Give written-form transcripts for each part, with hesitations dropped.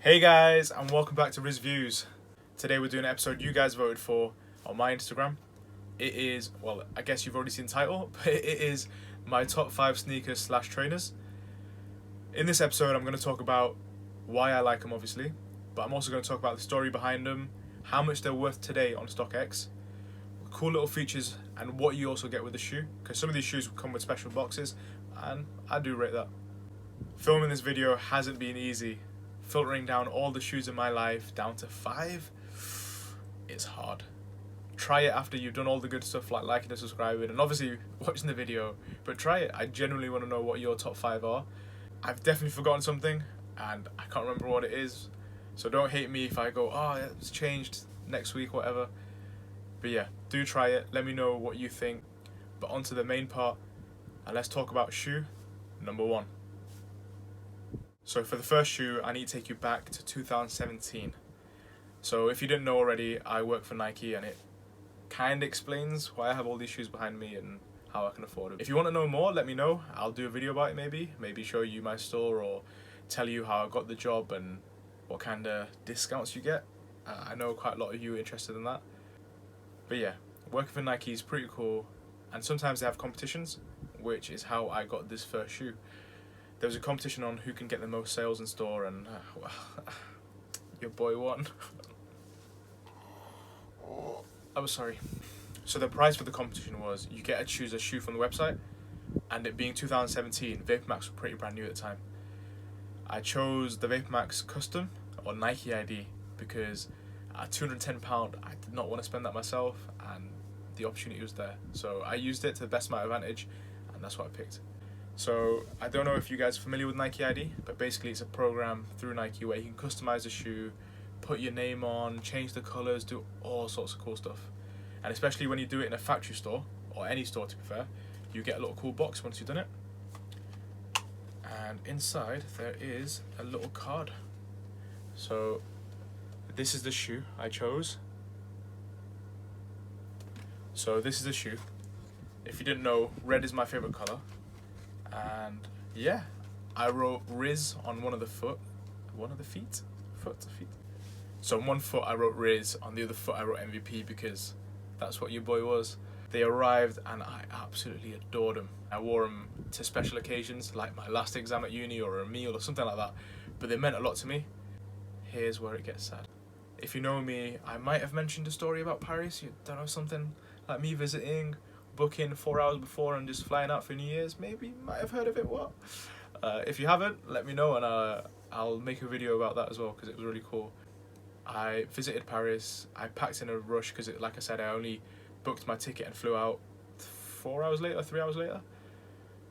Hey guys, and welcome back to Riz Views. Today we're doing an episode you guys voted for on my Instagram. It is, well, I guess you've already seen the title, but it is my top 5 sneakers slash trainers. In this episode I'm going to talk about why I like them obviously, but I'm also going to talk about the story behind them, how much they're worth today on StockX, cool little features, and what you also get with the shoe, because some of these shoes come with special boxes, and I do rate that. Filming this video hasn't been easy. Filtering down all the shoes in my life down to 5, it's hard. Try it after you've done all the good stuff like liking and subscribing and obviously watching the video, but try it. I genuinely want to know what your top 5 are. I've definitely forgotten something and I can't remember what it is, so don't hate me if I go, oh, it's changed next week, whatever. But yeah, do try it, let me know what you think. But on to the main part, and let's talk about shoe number 1. So for the first shoe, I need to take you back to 2017. So if you didn't know already, I work for Nike, and it kind of explains why I have all these shoes behind me and how I can afford them. If you want to know more, let me know. I'll do a video about it maybe show you my store or tell you how I got the job and what kind of discounts you get. I know quite a lot of you are interested in that. But yeah, working for Nike is pretty cool, and sometimes they have competitions, which is how I got this first shoe. There was a competition on who can get the most sales in store, and your boy won. I was sorry. So the prize for the competition was you get to choose a shoe from the website, and it being 2017, VaporMax was pretty brand new at the time. I chose the VaporMax Custom or Nike ID because at £210 I did not want to spend that myself, and the opportunity was there. So I used it to the best of my advantage, and that's what I picked. So I don't know if you guys are familiar with Nike ID, but basically it's a program through Nike where you can customize a shoe, put your name on, change the colors, do all sorts of cool stuff. And especially when you do it in a factory store, or any store to be fair, you get a little cool box once you've done it. And inside there is a little card. So this is the shoe I chose. So this is the shoe. If you didn't know, red is my favorite color. And yeah, I wrote Riz on one of the feet. So on one foot I wrote Riz, on the other foot I wrote MVP because that's what your boy was. They arrived and I absolutely adored them. I wore them to special occasions like my last exam at uni or a meal or something like that, but they meant a lot to me. Here's where it gets sad. If you know me, I might have mentioned a story about Paris. You don't know, something like me visiting, booking 4 hours before and just flying out for New Year's. Maybe you might have heard of it. What? If you haven't, let me know and I'll make a video about that as well because it was really cool. I visited Paris. I packed in a rush because, like I said, I only booked my ticket and flew out 3 hours later.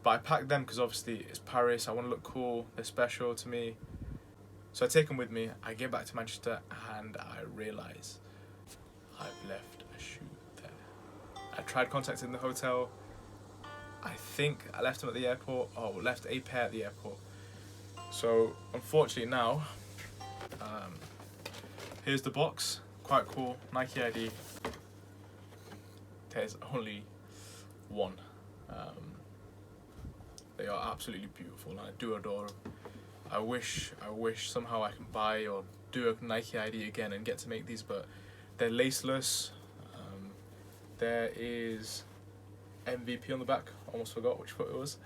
But I packed them because obviously it's Paris. I want to look cool. They're special to me. So I take them with me. I get back to Manchester and I realise I've left a shoe there. I tried contacting the hotel. I think I left them at the airport, or left a pair at the airport. So unfortunately now, here's the box. Quite cool, Nike ID. There's only one. They are absolutely beautiful and I do adore them. I wish somehow I can buy or do a Nike ID again and get to make these, but they're laceless. There is MVP on the back, almost forgot which foot it was.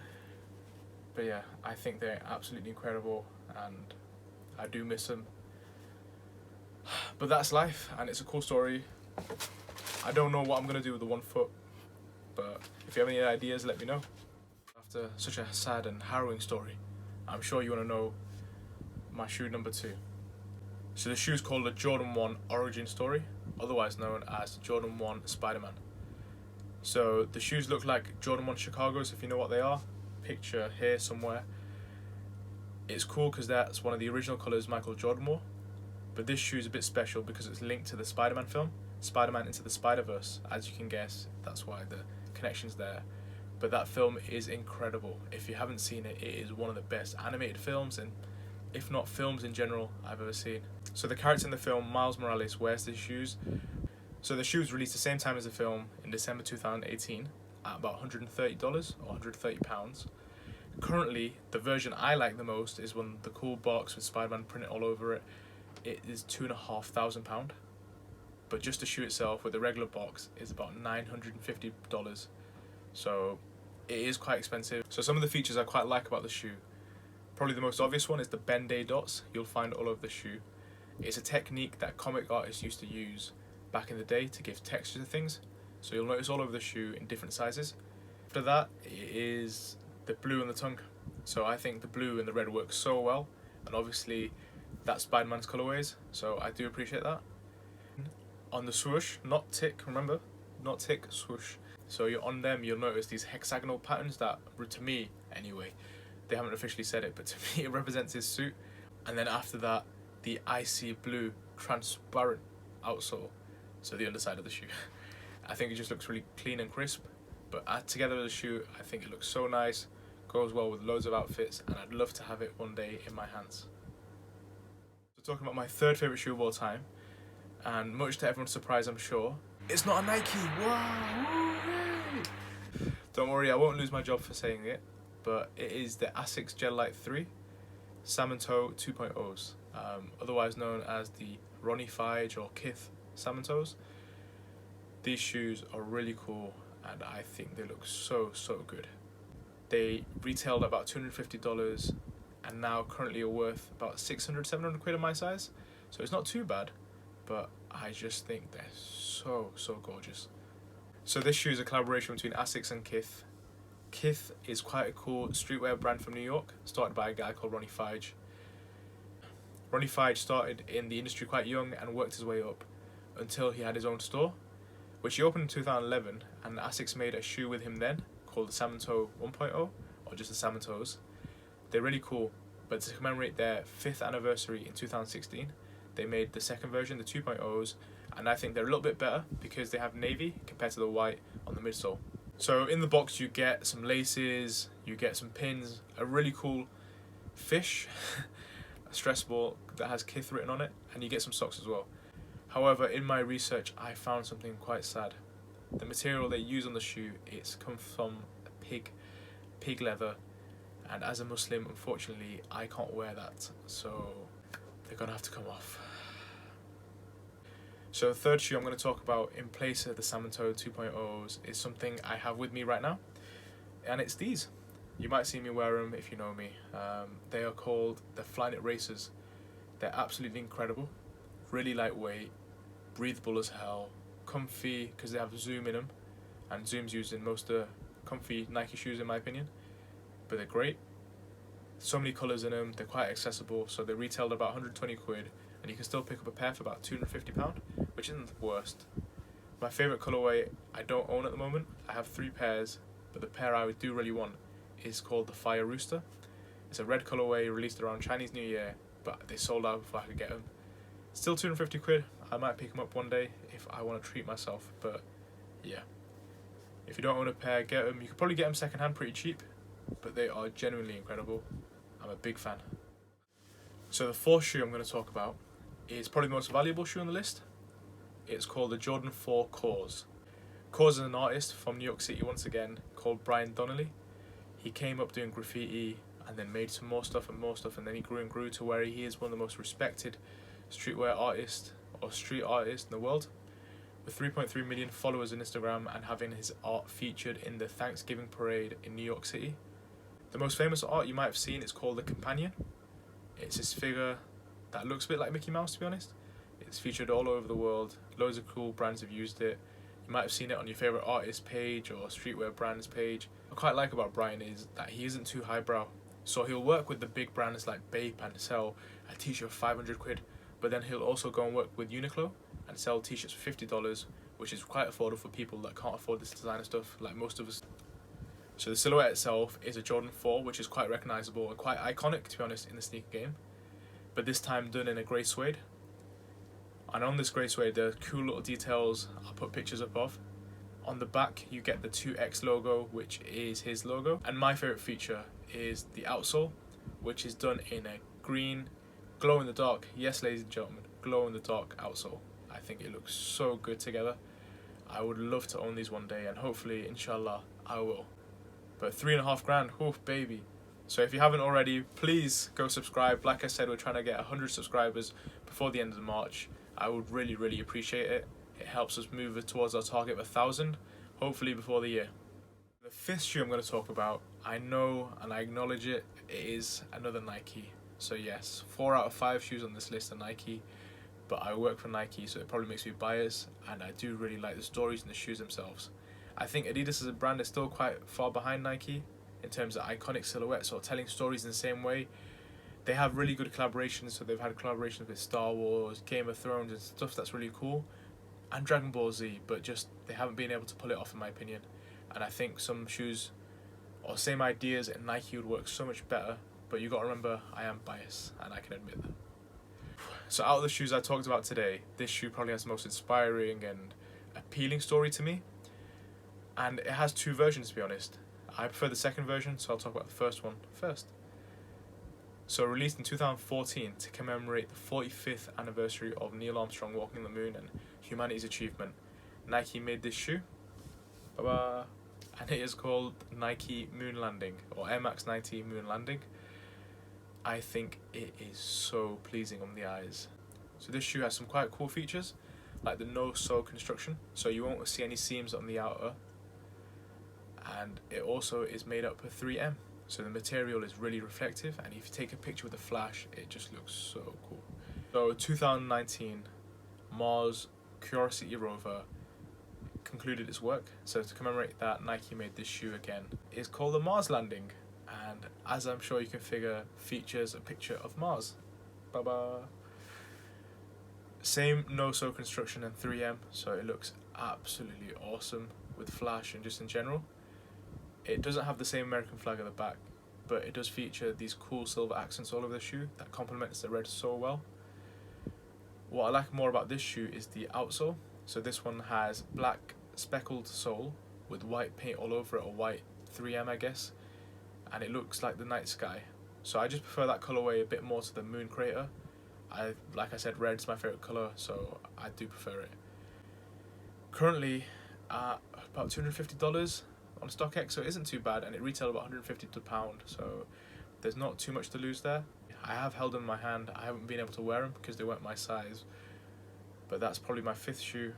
But yeah, I think they're absolutely incredible and I do miss them. But that's life and it's a cool story. I don't know what I'm going to do with the one foot, but if you have any ideas, let me know. After such a sad and harrowing story, I'm sure you want to know my shoe number 2. So the shoe is called the Jordan 1 Origin Story, otherwise known as Jordan 1 Spider-Man. So the shoes look like Jordan 1 Chicago's, if you know what they are. Picture here somewhere. It's cool because that's one of the original colours Michael Jordan wore. But this shoe is a bit special because it's linked to the Spider-Man film, Spider-Man Into the Spider-Verse. As you can guess, that's why the connection's there. But that film is incredible. If you haven't seen it, it is one of the best animated films, and if not films in general, I've ever seen. So the character in the film, Miles Morales, wears these shoes. So the shoes released the same time as the film in December 2018 at about $130 or £130. Currently, the version I like the most is one the cool box with Spider-Man printed all over it. It is £2,500, but just the shoe itself with the regular box is about $950. So it is quite expensive. So some of the features I quite like about the shoe. Probably the most obvious one is the Ben-Day dots you'll find all over the shoe. It's a technique that comic artists used to use back in the day to give texture to things. So you'll notice all over the shoe in different sizes. After that, it is the blue and the tongue. So I think the blue and the red work so well, and obviously that's Spider-Man's colorways, so I do appreciate that. On the swoosh, not tick, remember, not tick, swoosh. So you're on them, you'll notice these hexagonal patterns that, to me anyway, they haven't officially said it, but to me it represents his suit. And then after that, the icy blue transparent outsole, so the underside of the shoe. I think it just looks really clean and crisp, but together with the shoe, I think it looks so nice, goes well with loads of outfits, and I'd love to have it one day in my hands. So talking about my third favourite shoe of all time, and much to everyone's surprise I'm sure, it's not a Nike, wow! Yay! Don't worry, I won't lose my job for saying it, but it is the Asics Gel Light 3 Salmon Toe 2.0s, otherwise known as the Ronnie Fige or Kith Salmon Toes. These shoes are really cool and I think they look so good. They retailed at about $250 and now currently are worth about 600-700 quid in my size, so it's not too bad, but I just think they're so gorgeous. So this shoe is a collaboration between Asics and Kith. Kith is quite a cool streetwear brand from New York, started by a guy called Ronnie Fige. Ronnie Fige started in the industry quite young and worked his way up until he had his own store, which he opened in 2011, and Asics made a shoe with him then called the Salmon Toe 1.0, or just the Salmon Toes. They're really cool, but to commemorate their 5th anniversary in 2016, they made the second version, the 2.0s, and I think they're a little bit better because they have navy compared to the white on the midsole. So in the box you get some laces, you get some pins, a really cool fish, a stress ball that has Kith written on it, and you get some socks as well. However, in my research I found something quite sad. The material they use on the shoe, it's come from pig leather, and as a Muslim unfortunately I can't wear that, so they're gonna have to come off. So the third shoe I'm going to talk about in place of the Salmon Toe 2.0s is something I have with me right now, and it's these. You might see me wear them if you know me. They are called the Flyknit Racers. They're absolutely incredible, really lightweight, breathable as hell, comfy because they have Zoom in them, and Zoom's used in most of the comfy Nike shoes in my opinion, but they're great. So many colours in them, they're quite accessible, so they retailed about 120 quid, and you can still pick up a pair for about £250, which isn't the worst. My favourite colourway I don't own at the moment. I have 3 pairs, but the pair I do really want is called the Fire Rooster. It's a red colourway released around Chinese New Year, but they sold out before I could get them. Still 250 quid. I might pick them up one day if I want to treat myself, but yeah. If you don't own a pair, get them. You could probably get them second hand pretty cheap, but they are genuinely incredible. I'm a big fan. So the fourth shoe I'm going to talk about is probably the most valuable shoe on the list. It's called the Jordan 4 Cause. Cause is an artist from New York City once again called Brian Donnelly. He came up doing graffiti and then made some more stuff, and then he grew and grew to where he is one of the most respected streetwear artists or street artists in the world, with 3.3 million followers on Instagram and having his art featured in the Thanksgiving parade in New York City. The most famous art you might have seen is called the Companion. It's this figure that looks a bit like Mickey Mouse, to be honest. It's featured all over the world. Loads of cool brands have used it. You might have seen it on your favourite artist page or streetwear brands page. What I quite like about Brian is that he isn't too highbrow. So he'll work with the big brands like Bape and sell a t-shirt for 500 quid. But then he'll also go and work with Uniqlo and sell t-shirts for $50, which is quite affordable for people that can't afford this designer stuff like most of us. So the silhouette itself is a Jordan 4, which is quite recognisable and quite iconic, to be honest, in the sneaker game. But this time done in a grey suede. And on this grey suede, there are cool little details I'll put pictures up of. On the back, you get the 2X logo, which is his logo. And my favourite feature is the outsole, which is done in a green, glow-in-the-dark, yes ladies and gentlemen, glow-in-the-dark outsole. I think it looks so good together. I would love to own these one day, and hopefully, inshallah, I will. But 3.5 grand, oh baby, So if you haven't already, please go subscribe. Like I said, we're trying to get 100 subscribers before the end of March. I would really appreciate it. It helps us move towards our target of 1,000, hopefully before the year. The fifth shoe I'm going to talk about, I know and I acknowledge it, it is another Nike. So yes, 4 out of 5 shoes on this list are Nike, but I work for Nike, so it probably makes me biased, and I do really like the stories in the shoes themselves. I think Adidas as a brand is still quite far behind Nike in terms of iconic silhouettes or telling stories in the same way. They have really good collaborations, so they've had collaborations with Star Wars, Game of Thrones and stuff that's really cool, and Dragon Ball Z, but just they haven't been able to pull it off in my opinion. And I think some shoes or same ideas in Nike would work so much better, but you got to remember I am biased and I can admit that. So out of the shoes I talked about today, this shoe probably has the most inspiring and appealing story to me, and it has 2 versions to be honest. I prefer the second version, so I'll talk about the first one first. So released in 2014 to commemorate the 45th anniversary of Neil Armstrong walking the moon and humanity's achievement, Nike made this shoe. Ba-ba. And it is called Nike Moon Landing, or Air Max 90 Moon Landing. I think it is so pleasing on the eyes. So this shoe has some quite cool features, like the no-sole construction, so you won't see any seams on the outer. And it also is made up of 3M, so the material is really reflective, and if you take a picture with a flash, it just looks so cool. So 2019, Mars Curiosity rover concluded its work, so to commemorate that, Nike made this shoe again. It's called the Mars Landing, and as I'm sure you can figure, features a picture of Mars. Ba-ba. Same no-sew construction and 3M, so it looks absolutely awesome with flash and just in general. It doesn't have the same American flag at the back, but it does feature these cool silver accents all over the shoe that complements the red so well. What I like more about this shoe is the outsole. So this one has black speckled sole with white paint all over it, or white 3M I guess, and it looks like the night sky. So I just prefer that colourway a bit more to the moon crater. Like I said, red's my favourite colour, so I do prefer it. Currently at about $250 on StockX, so it isn't too bad, and it retailed about $150 to £1, so there's not too much to lose there. I have held them in my hand. I haven't been able to wear them because they weren't my size, but that's probably my 5th shoe.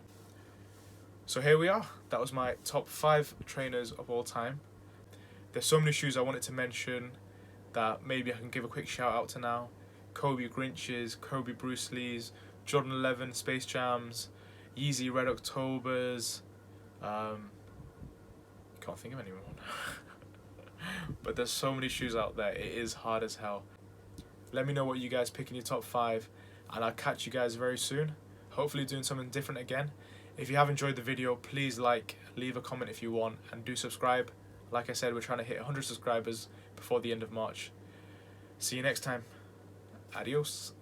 So here we are. That was my top 5 trainers of all time. There's so many shoes I wanted to mention that maybe I can give a quick shout out to now. Kobe Grinches, Kobe Bruce Lees, Jordan 11 Space Jams, Yeezy Red Octobers, can't think of any more. But there's so many shoes out there, it is hard as hell. Let me know what you guys pick in your top 5, and I'll catch you guys very soon, hopefully doing something different again. If you have enjoyed the video, please like, leave a comment if you want, and do subscribe. Like I said, we're trying to hit 100 subscribers before the end of March. See you next time. Adios.